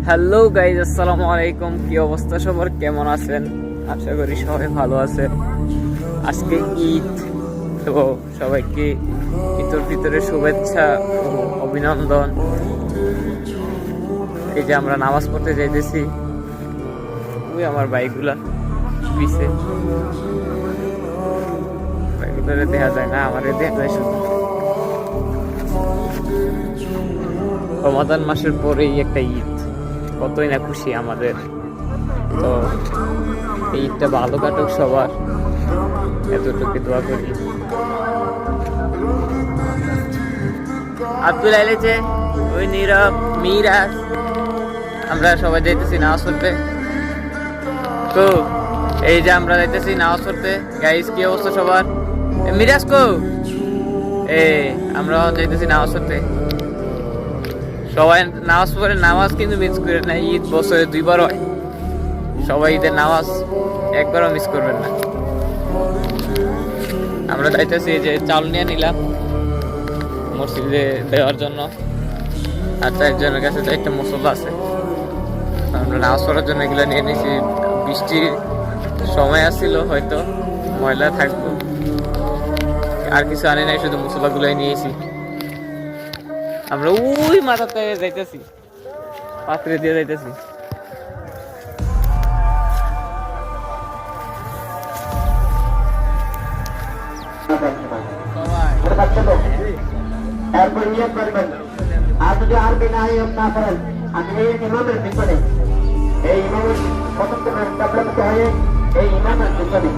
Hello guys, আসসালামু আলাইকুম। কি অবস্থা সবার, কেমন আছেন? আশা করি সবাই ভালো আছে। আজকে ঈদ, তো সবাইকে ঈদের ভিতরে শুভেচ্ছা ও অভিনন্দন। এই যে আমরা নামাজ পড়তে যাইতেছি, ওই আমার বাইকগুলা পিছে, বাইকগুলো দেখা যায় না, আমার দেখা যায় শুধু। রমাদান মাসের পরেই একটা ঈদ, কতই না খুশি আমাদের। তো এই ঈদটা ভালো কাটুক সবার, এতটুকু দোয়া করি। আব্দুল আইলেছে, ওই নীরব, মিরাজ, আমরা সবাই যাইতেছি নামাজ পড়তে। তো এই যে আমরা যাইতেছি নামাজ পড়তে। গাইস, কি অবস্থা সবার? মিরাজ কো, আমরা যাইতেছি নামাজ পড়তে। সবাই নামাজ পড়ে, নামাজ কিন্তু মিস করে না। ঈদ বছরে 2বার হয়, সবাই ঈদের নামাজ একবারও মিস করবেন না। আমরা চাইতেছি যে চাল নিয়ে নিলাম মসজিদে দেওয়ার জন্য, আর একজনের কাছে তো একটা মুসল্লা আছে, আমরা নামাজ পড়ার জন্য এগুলো নিয়ে নিয়েছি। বৃষ্টির সময় আসছিল, হয়তো ময়লা থাকবো, আর কিছু আনি নাই, শুধু মুসল্লাগুলোই নিয়েছি। আমরা ওই মাথাতে যাইতেছি, পাত্রে দিয়ে যাইতেছি। এরপর নিয়োগ করবেন। আর যদি আর বিনা নিয়োগ না করেন, আমি এই ইমামের পিছনে, এই ইমামের প্রথম হয়ে এই ইমামের পিছনে